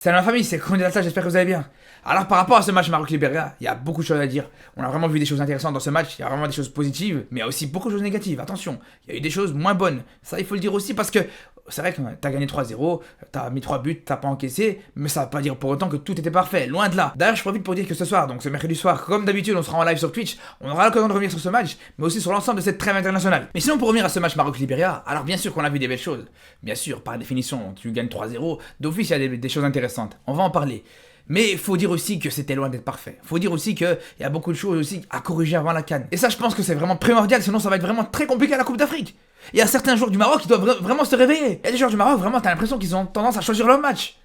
Salut ma famille, c'est Candidat, j'espère que vous allez bien. Alors par rapport à ce match Maroc-Libéria, il y a beaucoup de choses à dire. On a vraiment vu des choses intéressantes dans ce match, il y a vraiment des choses positives, mais il y a aussi beaucoup de choses négatives, attention. Il y a eu des choses moins bonnes, ça il faut le dire aussi parce que c'est vrai que t'as gagné 3-0, t'as mis 3 buts, t'as pas encaissé, mais ça veut pas dire pour autant que tout était parfait, loin de là. D'ailleurs je profite pour dire que ce soir, donc ce mercredi soir, comme d'habitude on sera en live sur Twitch, on aura l'occasion de revenir sur ce match, mais aussi sur l'ensemble de cette trêve internationale. Mais sinon pour revenir à ce match Maroc-Libéria, alors bien sûr qu'on a vu des belles choses. Bien sûr, par définition, tu gagnes 3-0, d'office il y a des choses intéressantes, on va en parler. Mais il faut dire aussi que c'était loin d'être parfait. Il faut dire aussi qu'il y a beaucoup de choses aussi à corriger avant la CAN. Et ça, je pense que c'est vraiment primordial, sinon ça va être vraiment très compliqué à la Coupe d'Afrique. Il y a certains joueurs du Maroc qui doivent vraiment se réveiller. Il y a des joueurs du Maroc, vraiment, t'as l'impression qu'ils ont tendance à choisir leur match.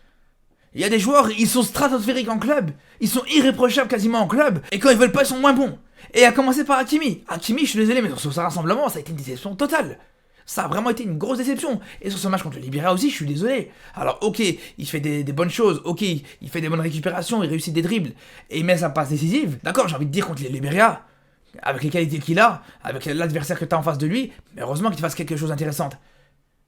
Il y a des joueurs, ils sont stratosphériques en club, ils sont irréprochables quasiment en club, et quand ils veulent pas, ils sont moins bons. Et à commencer par Hakimi. Hakimi, je suis désolé, mais sur ce rassemblement, ça a été une déception totale. Ça a vraiment été une grosse déception. Et sur ce match contre le Libéria aussi, je suis désolé. Alors ok, il fait des bonnes choses, ok, il fait des bonnes récupérations, il réussit des dribbles, et il met sa passe décisive. D'accord, j'ai envie de dire contre le Libéria, avec les qualités qu'il a, avec l'adversaire que tu as en face de lui, mais heureusement qu'il fasse quelque chose d'intéressant.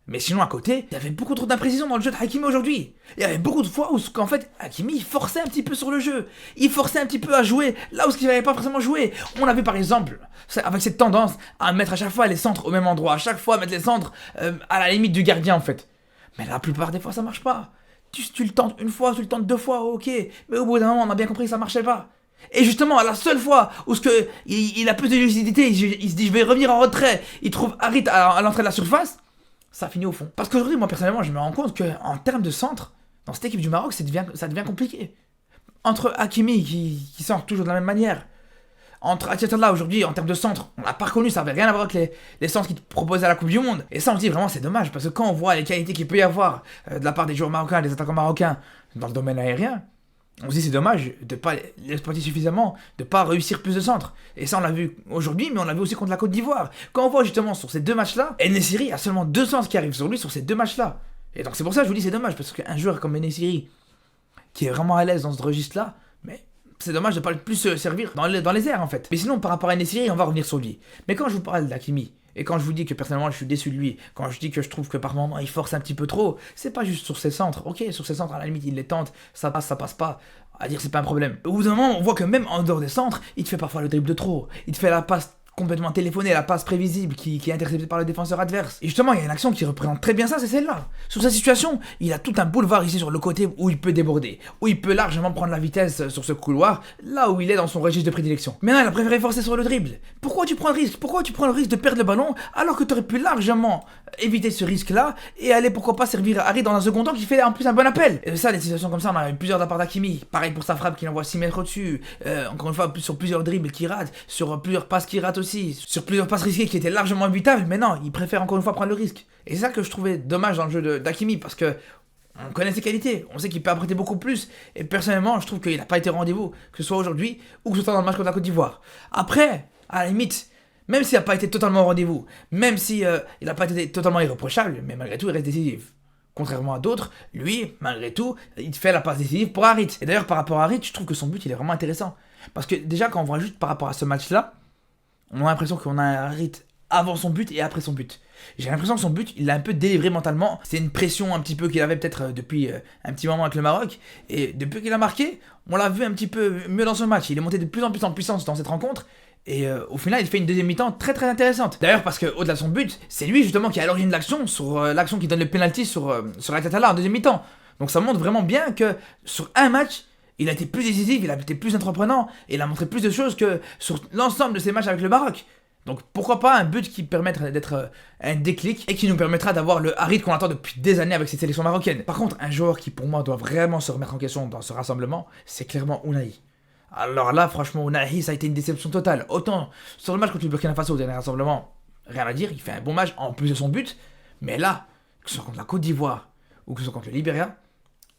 Mais sinon, à côté, il y avait beaucoup trop d'imprécision dans le jeu de Hakimi aujourd'hui. Il y avait beaucoup de fois où, qu'en fait, Hakimi, il forçait un petit peu sur le jeu. Il forçait un petit peu à jouer là où il n'avait pas forcément joué. On a vu par exemple, avec cette tendance à mettre à chaque fois les centres au même endroit, à chaque fois mettre les centres à la limite du gardien en fait. Mais la plupart des fois, ça marche pas. Tu le tentes une fois, tu le tentes deux fois, ok. Mais au bout d'un moment, on a bien compris que ça marchait pas. Et justement, à la seule fois où il a plus de lucidité, il se dit je vais revenir en retrait, il trouve Harit à l'entrée de la surface, ça finit au fond. Parce qu'aujourd'hui, moi personnellement, je me rends compte qu'en termes de centre, dans cette équipe du Maroc, ça devient compliqué. Entre Hakimi qui sort toujours de la même manière, entre Atiatalla aujourd'hui, en termes de centre, on l'a pas reconnu, ça avait rien à voir avec les centres qu'il proposait à la Coupe du Monde. Et ça, on se dit vraiment, c'est dommage, parce que quand on voit les qualités qu'il peut y avoir de la part des joueurs marocains, des attaquants marocains dans le domaine aérien, on se dit c'est dommage de pas l'exploiter suffisamment, de pas réussir plus de centres. Et ça on l'a vu aujourd'hui, mais on l'a vu aussi contre la Côte d'Ivoire. Quand on voit justement sur ces deux matchs-là, En-Nesyri a seulement 2 centres qui arrivent sur lui sur ces deux matchs-là. Et donc c'est pour ça que je vous dis c'est dommage, parce qu'un joueur comme En-Nesyri, qui est vraiment à l'aise dans ce registre-là, mais c'est dommage de pas le plus se servir dans les airs en fait. Mais sinon par rapport à En-Nesyri, on va revenir sur lui. Mais quand je vous parle d'Hakimi, et quand je vous dis que personnellement je suis déçu de lui, quand je dis que je trouve que par moments il force un petit peu trop, c'est pas juste sur ses centres. Ok, sur ses centres à la limite il les tente, ça passe pas. À dire c'est pas un problème. Au bout d'un moment on voit que même en dehors des centres, il te fait parfois le dribble de trop. Il te fait la passe complètement téléphonée, la passe prévisible qui est interceptée par le défenseur adverse. Et justement, il y a une action qui représente très bien ça, c'est celle-là. Sur sa situation, il a tout un boulevard ici sur le côté où il peut déborder, où il peut largement prendre la vitesse sur ce couloir, là où il est dans son registre de prédilection. Mais non, il a préféré forcer sur le dribble. Pourquoi tu prends le risque? Pourquoi tu prends le risque de perdre le ballon alors que tu aurais pu largement éviter ce risque-là et aller pourquoi pas servir Harry dans un second temps qui fait en plus un bon appel? Et ça, des situations comme ça, on en a eu plusieurs de la part d'Hakimi. Pareil pour sa frappe qu'il envoie 6 mètres au-dessus. Encore une fois, sur plusieurs dribbles qu'il rate, sur plusieurs passes qu'il rate aussi, sur plusieurs passes risquées qui étaient largement évitables, mais non, il préfère encore une fois prendre le risque. Et c'est ça que je trouvais dommage dans le jeu d'Hakimi, parce que on connaît ses qualités, on sait qu'il peut apporter beaucoup plus, et personnellement, je trouve qu'il n'a pas été au rendez-vous, que ce soit aujourd'hui ou que ce soit dans le match contre la Côte d'Ivoire. Après, à la limite, même s'il n'a pas été totalement au rendez-vous, même si il n'a pas été totalement irréprochable, mais malgré tout, il reste décisif. Contrairement à d'autres, lui, malgré tout, il fait la passe décisive pour Harit. Et d'ailleurs, par rapport à Harit, je trouve que son but, il est vraiment intéressant. Parce que déjà, quand on voit juste par rapport à ce match-là, on a l'impression qu'on a un Harit avant son but et après son but. J'ai l'impression que son but, il l'a un peu délivré mentalement. C'est une pression un petit peu qu'il avait peut-être depuis un petit moment avec le Maroc. Et depuis qu'il a marqué, on l'a vu un petit peu mieux dans ce match. Il est monté de plus en plus en puissance dans cette rencontre. Et au final, il fait une deuxième mi-temps très très intéressante. D'ailleurs, parce qu'au-delà de son but, c'est lui justement qui est à l'origine de l'action, sur l'action qui donne le penalty sur Atiatalla en deuxième mi-temps. Donc ça montre vraiment bien que sur un match, il a été plus décisif, il a été plus entreprenant, et il a montré plus de choses que sur l'ensemble de ses matchs avec le Maroc. Donc pourquoi pas un but qui permettrait d'être un déclic et qui nous permettra d'avoir le Harit qu'on attend depuis des années avec cette sélection marocaine. Par contre, un joueur qui pour moi doit vraiment se remettre en question dans ce rassemblement, c'est clairement Ounahi. Alors là, franchement, Ounahi, ça a été une déception totale. Autant sur le match contre le Burkina Faso au dernier rassemblement, rien à dire, il fait un bon match en plus de son but, mais là, que ce soit contre la Côte d'Ivoire ou que ce soit contre le Libéria,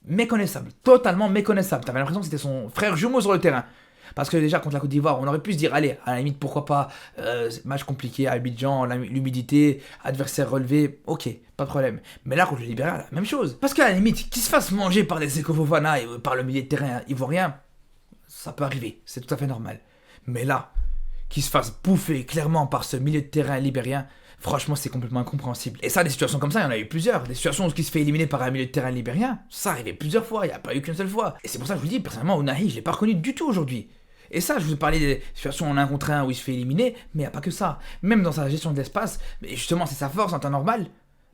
méconnaissable, totalement méconnaissable. T'avais l'impression que c'était son frère jumeau sur le terrain. Parce que déjà contre la Côte d'Ivoire, on aurait pu se dire, allez, à la limite, pourquoi pas, match compliqué à Abidjan, l'humidité, adversaire relevé, ok, pas de problème. Mais là, contre le Libéria, la même chose. Parce qu'à la limite, qu'il se fasse manger par les Seko Fofana et par le milieu de terrain ivoirien, ça peut arriver, c'est tout à fait normal. Mais là, qu'il se fasse bouffer clairement par ce milieu de terrain libérien, franchement, c'est complètement incompréhensible. Et ça, des situations comme ça, il y en a eu plusieurs. Des situations où il se fait éliminer par un milieu de terrain libérien, ça arrivait plusieurs fois, il n'y a pas eu qu'une seule fois. Et c'est pour ça que je vous dis, personnellement, Ounahi, je l'ai pas reconnu du tout aujourd'hui. Et ça, je vous ai parlé des situations en 1 contre 1 où il se fait éliminer, mais il n'y a pas que ça. Même dans sa gestion de l'espace, mais justement, c'est sa force en temps normal.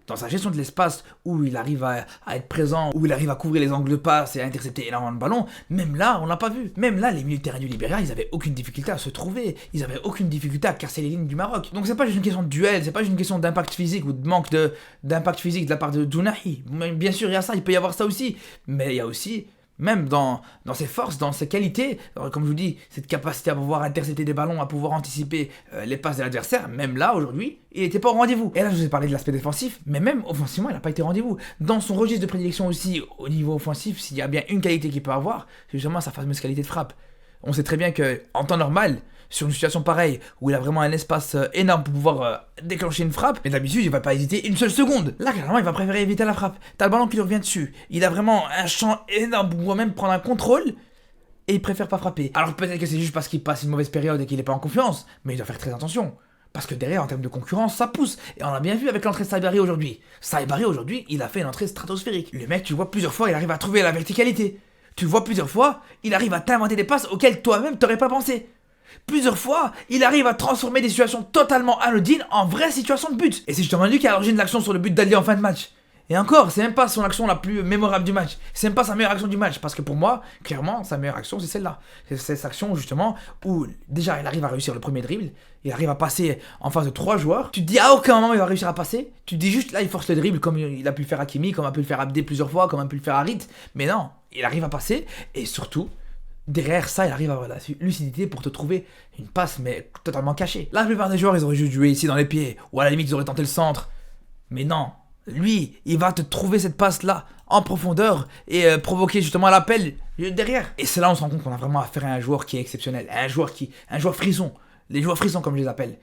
Dans sa gestion de l'espace, où il arrive à être présent, où il arrive à couvrir les angles de passe et à intercepter énormément de ballons, même là, on l'a pas vu. Même là, les milieux de terrain du Libéria, ils avaient aucune difficulté à se trouver. Ils avaient aucune difficulté à casser les lignes du Maroc. Donc c'est pas juste une question de duel, c'est pas juste une question d'impact physique ou de manque d'impact physique de la part de Dounahi. Bien sûr, il y a ça, il peut y avoir ça aussi. Mais il y a aussi, même dans ses forces, dans ses qualités, comme je vous dis, cette capacité à pouvoir intercepter des ballons, à pouvoir anticiper les passes de l'adversaire, même là, aujourd'hui, il n'était pas au rendez-vous. Et là, je vous ai parlé de l'aspect défensif, mais même offensivement, il n'a pas été au rendez-vous. Dans son registre de prédilection aussi, au niveau offensif, s'il y a bien une qualité qu'il peut avoir, c'est justement sa fameuse qualité de frappe. On sait très bien qu'en temps normal, sur une situation pareille, où il a vraiment un espace énorme pour pouvoir déclencher une frappe, mais d'habitude, il va pas hésiter une seule seconde. Là, clairement, il va préférer éviter la frappe. T'as le ballon qui lui revient dessus. Il a vraiment un champ énorme pour pouvoir même prendre un contrôle, et il préfère pas frapper. Alors peut-être que c'est juste parce qu'il passe une mauvaise période et qu'il est pas en confiance, mais il doit faire très attention. Parce que derrière, en termes de concurrence, ça pousse. Et on a bien vu avec l'entrée de Saibari aujourd'hui. Saibari, aujourd'hui, il a fait une entrée stratosphérique. Le mec, tu vois, plusieurs fois, il arrive à trouver la verticalité. Tu le vois plusieurs fois, il arrive à t'inventer des passes auxquelles toi-même t'aurais pas pensé. Plusieurs fois, il arrive à transformer des situations totalement anodines en vraies situations de but. Et c'est justement lui qui est à l'origine de l'action sur le but d'Ali en fin de match. Et encore, c'est même pas son action la plus mémorable du match. C'est même pas sa meilleure action du match. Parce que pour moi, clairement, sa meilleure action, c'est celle-là. C'est cette action, justement, où déjà, il arrive à réussir le premier dribble. Il arrive à passer en face de 3 joueurs. Tu te dis, à aucun moment, il va réussir à passer. Tu te dis juste, là, il force le dribble, comme il a pu le faire Hakimi, comme a pu le faire Abdé plusieurs fois, comme a pu le faire Harit. Mais non, il arrive à passer. Et surtout, derrière ça, il arrive à avoir la lucidité pour te trouver une passe, mais totalement cachée. La plupart des joueurs, ils auraient juste joué ici dans les pieds. Ou à la limite, ils auraient tenté le centre. Mais non. Lui, il va te trouver cette passe-là en profondeur et provoquer justement l'appel derrière. Et c'est là où on se rend compte qu'on a vraiment affaire à un joueur qui est exceptionnel. Un joueur frisson. Les joueurs frissons, comme je les appelle.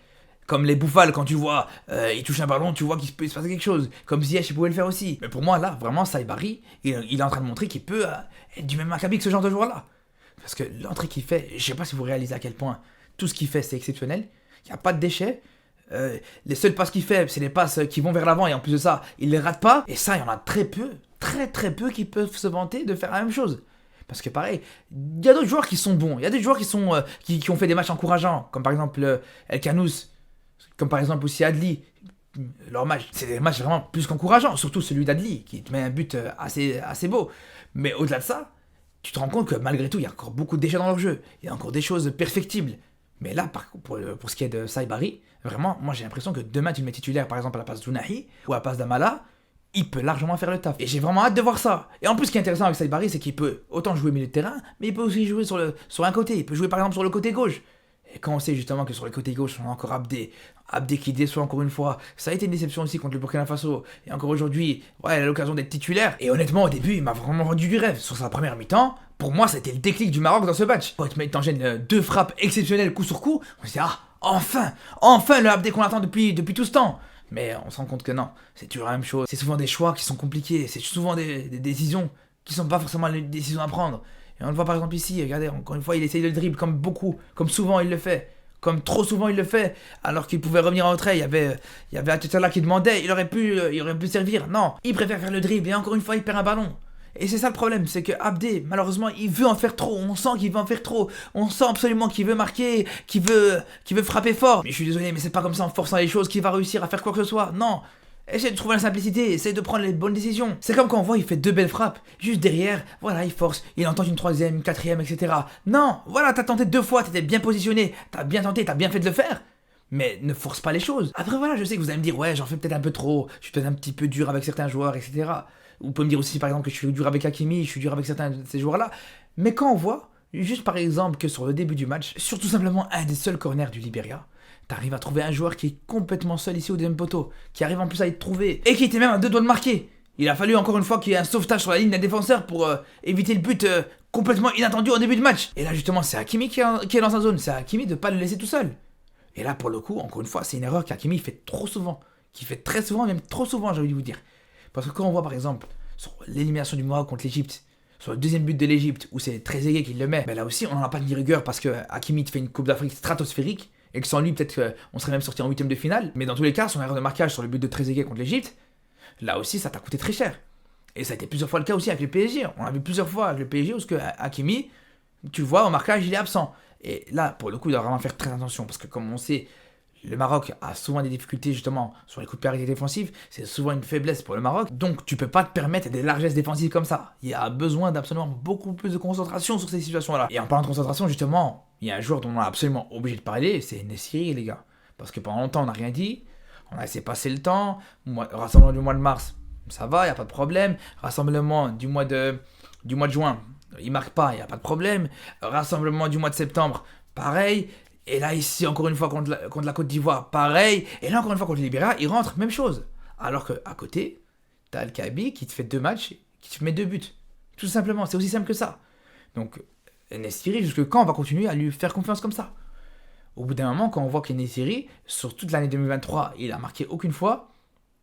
Comme les bouffales, quand tu vois, il touche un ballon, tu vois qu'il peut se passer quelque chose. Comme Ziyech, il pouvait le faire aussi. Mais pour moi, là, vraiment, Saibari, il est en train de montrer qu'il peut être du même acabit que ce genre de joueur-là. Parce que l'entrée qu'il fait, je sais pas si vous réalisez à quel point tout ce qu'il fait, c'est exceptionnel. Il n'y a pas de déchets. Les seules passes qu'il fait, c'est les passes qui vont vers l'avant et en plus de ça, il les rate pas. Et ça, il y en a très peu qui peuvent se vanter de faire la même chose. Parce que pareil, il y a d'autres joueurs qui sont bons, il y a des joueurs qui ont fait des matchs encourageants, comme par exemple El Kanous, comme par exemple aussi Adli. Leur match, c'est des matchs vraiment plus qu'encourageants, surtout celui d'Adli, qui te met un but assez beau. Mais au-delà de ça, tu te rends compte que malgré tout, il y a encore beaucoup de déchets dans leur jeu, il y a encore des choses perfectibles. Mais là, pour ce qui est de Saibari, vraiment, moi j'ai l'impression que demain tu le mets titulaire, par exemple à la place d'Ounahi ou à la place d'Amala, il peut largement faire le taf. Et j'ai vraiment hâte de voir ça. Et en plus, ce qui est intéressant avec Saibari, c'est qu'il peut autant jouer milieu de terrain, mais il peut aussi jouer sur un côté. Il peut jouer par exemple sur le côté gauche. Et quand on sait justement que sur le côté gauche, on a encore Abdé qui déçoit encore une fois. Ça a été une déception aussi contre le Burkina Faso. Et encore aujourd'hui, ouais, il a l'occasion d'être titulaire. Et honnêtement, au début, il m'a vraiment rendu du rêve. Sur sa première mi-temps, pour moi, c'était le déclic du Maroc dans ce match. Quand il t'enchaîne 2 frappes exceptionnelles coup sur coup, on se dit, ah, enfin le Abdé qu'on attend depuis tout ce temps. Mais on se rend compte que non, c'est toujours la même chose. C'est souvent des choix qui sont compliqués. C'est souvent des décisions qui sont pas forcément les décisions à prendre. Et on le voit par exemple ici, regardez, encore une fois, il essaye de le dribble comme souvent il le fait. Comme trop souvent il le fait, alors qu'il pouvait revenir en retrait. Il y avait Atutala qui demandait, il aurait pu servir. Non, il préfère faire le dribble et encore une fois il perd un ballon. Et c'est ça le problème, c'est que Abdé, malheureusement, il veut en faire trop. On sent qu'il veut en faire trop. On sent absolument qu'il veut marquer, qu'il veut frapper fort. Mais je suis désolé, mais c'est pas comme ça en forçant les choses qu'il va réussir à faire quoi que ce soit. Non. Essaye de trouver la simplicité, essaye de prendre les bonnes décisions. C'est comme quand on voit, il fait 2 belles frappes. Juste derrière, voilà, il force. Il entend une 3ème, une 4ème, etc. Non, voilà, t'as tenté 2 fois, t'étais bien positionné. T'as bien tenté, t'as bien fait de le faire. Mais ne force pas les choses. Après, voilà, je sais que vous allez me dire, ouais, j'en fais peut-être un peu trop. Je suis peut-être un petit peu dur avec certains joueurs, etc. Vous pouvez me dire aussi, par exemple, que je suis dur avec Hakimi, je suis dur avec certains de ces joueurs-là. Mais quand on voit, juste par exemple, que sur le début du match, sur tout simplement un des seuls corners du Libéria, t'arrives à trouver un joueur qui est complètement seul ici au deuxième poteau, qui arrive en plus à être trouvé, et qui était même à 2 doigts de marquer. Il a fallu encore une fois qu'il y ait un sauvetage sur la ligne d'un défenseur pour éviter le but complètement inattendu au début du match. Et là justement, c'est Hakimi qui est dans sa zone, c'est Hakimi de pas le laisser tout seul. Et là pour le coup, encore une fois, c'est une erreur qu'Hakimi fait trop souvent, qui fait très souvent, même trop souvent, j'ai envie de vous dire. Parce que quand on voit par exemple sur l'élimination du Maroc contre l'Égypte, sur le deuxième but de l'Égypte, où c'est Trezeguet qui le met, ben là aussi on n'en a pas de rigueur parce que Hakimi te fait une Coupe d'Afrique stratosphérique. et que sans lui, peut-être qu'on serait même sorti en huitième de finale. Mais dans tous les cas, son erreur de marquage sur le but de Trezeguet contre l'Égypte, là aussi, ça t'a coûté très cher. Et ça a été plusieurs fois le cas aussi avec le PSG. On a vu plusieurs fois avec le PSG où que Hakimi, tu le vois, au marquage, il est absent. Et là, pour le coup, il doit vraiment faire très attention parce que comme on sait, le Maroc a souvent des difficultés justement sur les coups de pied défensifs, c'est souvent une faiblesse pour le Maroc, donc tu peux pas te permettre des largesses défensives comme ça. Il y a besoin d'absolument beaucoup plus de concentration sur ces situations-là. Et en parlant de concentration, justement, il y a un joueur dont on est absolument obligé de parler, c'est En-Nesyri, les gars. Parce que pendant longtemps, on n'a rien dit, on a laissé passer le temps, rassemblement du mois de mars, ça va, il n'y a pas de problème, rassemblement du mois de juin, il marque pas, il n'y a pas de problème, rassemblement du mois de septembre, pareil. Et là, ici, encore une fois, contre la Côte d'Ivoire, pareil. Et là, encore une fois, contre le Libéria, il rentre, même chose. Alors qu'à côté, t'as Al-Kaabi qui te fait 2 matchs, qui te met 2 buts. Tout simplement, c'est aussi simple que ça. Donc, En-Nesyri, jusque quand on va continuer à lui faire confiance comme ça? Au bout d'un moment, quand on voit qu'En-Nesyri, sur toute l'année 2023, il a marqué aucune fois,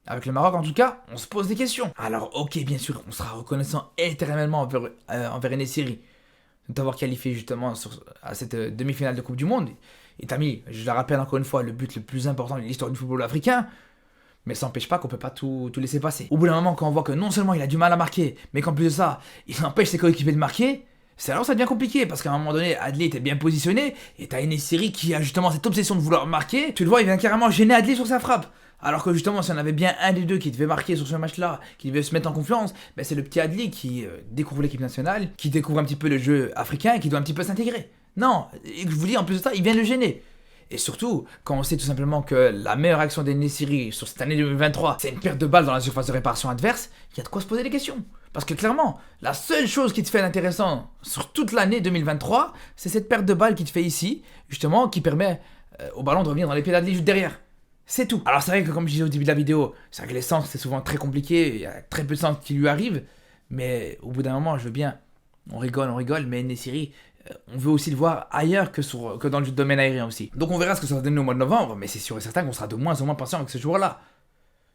avec le Maroc en tout cas, on se pose des questions. Alors, ok, bien sûr, on sera reconnaissant éternellement envers En-Nesyri d'avoir qualifié justement à cette demi-finale de Coupe du Monde. Et t'as mis, je le rappelle encore une fois, le but le plus important de l'histoire du football africain, mais ça n'empêche pas qu'on peut pas tout laisser passer. Au bout d'un moment, quand on voit que non seulement il a du mal à marquer, mais qu'en plus de ça, il empêche ses coéquipiers de marquer, c'est alors ça devient compliqué, parce qu'à un moment donné, Adli était bien positionné, et t'as En-Nesyri qui a justement cette obsession de vouloir marquer, tu le vois, il vient carrément gêner Adli sur sa frappe. Alors que justement, si on avait bien un des deux qui devait marquer sur ce match-là, qui devait se mettre en confiance, ben c'est le petit Adli qui découvre l'équipe nationale, qui découvre un petit peu le jeu africain et qui doit un petit peu s'intégrer. Non, et je vous dis, en plus de ça, il vient le gêner. Et surtout, quand on sait tout simplement que la meilleure action d'En-Nesyri sur cette année 2023, c'est une perte de balle dans la surface de réparation adverse, il y a de quoi se poser des questions. Parce que clairement, la seule chose qui te fait intéressant sur toute l'année 2023, c'est cette perte de balle qui te fait ici, justement, qui permet au ballon de revenir dans les pieds d'Adli juste derrière. C'est tout. Alors c'est vrai que comme je disais au début de la vidéo, c'est vrai que les centres c'est souvent très compliqué, il y a très peu de centres qui lui arrivent, mais au bout d'un moment je veux bien, on rigole, mais En-Nesyri, on veut aussi le voir ailleurs que dans le domaine aérien aussi. Donc on verra ce que ça va donner au mois de novembre, mais c'est sûr et certain qu'on sera de moins en moins patient avec ce joueur-là.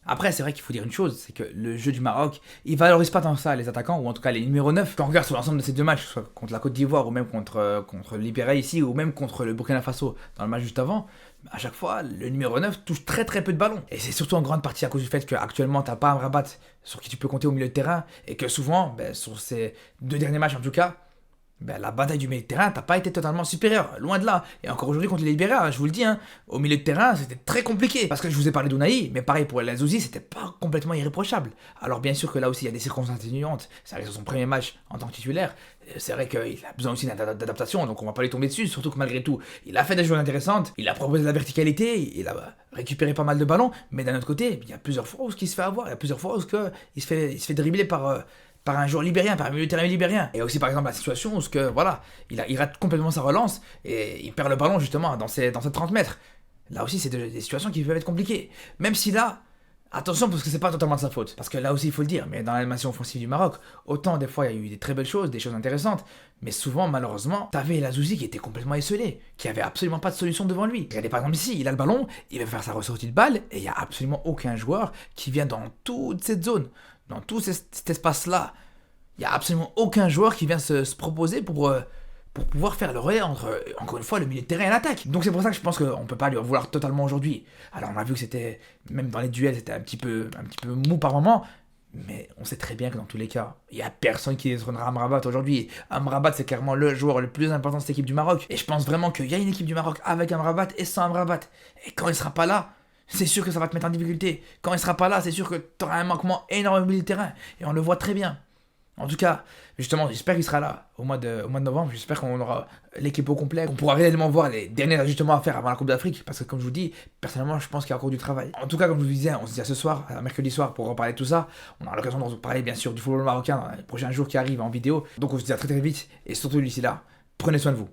Après, c'est vrai qu'il faut dire une chose, c'est que le jeu du Maroc, il valorise pas tant ça les attaquants, ou en tout cas les numéros 9. Quand on regarde sur l'ensemble de ces deux matchs, soit contre la Côte d'Ivoire, ou même contre le Libéria ici, ou même contre le Burkina Faso dans le match juste avant, à chaque fois, le numéro 9 touche très très peu de ballons. Et c'est surtout en grande partie à cause du fait qu'actuellement, t'as pas un Amrabat sur qui tu peux compter au milieu de terrain, et que souvent, sur ces 2 derniers matchs en tout cas, la bataille du milieu de terrain, t'as pas été totalement supérieur, loin de là. Et encore aujourd'hui contre les Libéria, je vous le dis, au milieu de terrain, c'était très compliqué. Parce que je vous ai parlé d'Ounahi, mais pareil pour El Azouzi, c'était pas complètement irréprochable. Alors bien sûr que là aussi, il y a des circonstances atténuantes. Ça reste son premier match en tant que titulaire. C'est vrai qu'il a besoin aussi d'adaptation, donc on va pas lui tomber dessus, surtout que malgré tout, il a fait des choses intéressantes, il a proposé de la verticalité, il a récupéré pas mal de ballons, mais d'un autre côté, il y a plusieurs fois où il se fait avoir, il y a plusieurs fois où il se fait dribbler par un joueur libérien, par un milieu de terrain libérien. Et aussi par exemple la situation où il rate complètement sa relance et il perd le ballon justement dans ses 30 mètres. Là aussi c'est des situations qui peuvent être compliquées. Même si là, attention parce que c'est pas totalement de sa faute. Parce que là aussi il faut le dire, mais dans l'animation offensive du Maroc, autant des fois il y a eu des très belles choses, des choses intéressantes, mais souvent malheureusement, t'avais El Azouzi qui était complètement esselé, qui avait absolument pas de solution devant lui. Regardez par exemple ici, il a le ballon, il va faire sa ressortie de balle, et il y a absolument aucun joueur qui vient dans toute cette zone. Dans tout cet espace-là, il n'y a absolument aucun joueur qui vient se proposer pour pouvoir faire le relais entre, encore une fois, le milieu de terrain et l'attaque. Donc c'est pour ça que je pense qu'on ne peut pas lui en vouloir totalement aujourd'hui. Alors on a vu que c'était, même dans les duels, c'était un petit peu mou par moment, mais on sait très bien que dans tous les cas, il n'y a personne qui détrônera Amrabat aujourd'hui. Amrabat, c'est clairement le joueur le plus important de cette équipe du Maroc. Et je pense vraiment qu'il y a une équipe du Maroc avec Amrabat et sans Amrabat. Et quand il ne sera pas là, c'est sûr que ça va te mettre en difficulté. Quand il sera pas là, c'est sûr que tu auras un manquement énorme au milieu de terrain. Et on le voit très bien. En tout cas, justement, j'espère qu'il sera là au mois de novembre. J'espère qu'on aura l'équipe au complet, qu'on pourra réellement voir les derniers ajustements à faire avant la Coupe d'Afrique. Parce que comme je vous dis, personnellement, je pense qu'il y a encore du travail. En tout cas, comme je vous disais, on se dit à ce soir, à mercredi soir, pour reparler de tout ça. On aura l'occasion de parler bien sûr du football marocain dans les prochains jours qui arrivent en vidéo. Donc on se dit à très très vite. Et surtout d'ici là, prenez soin de vous.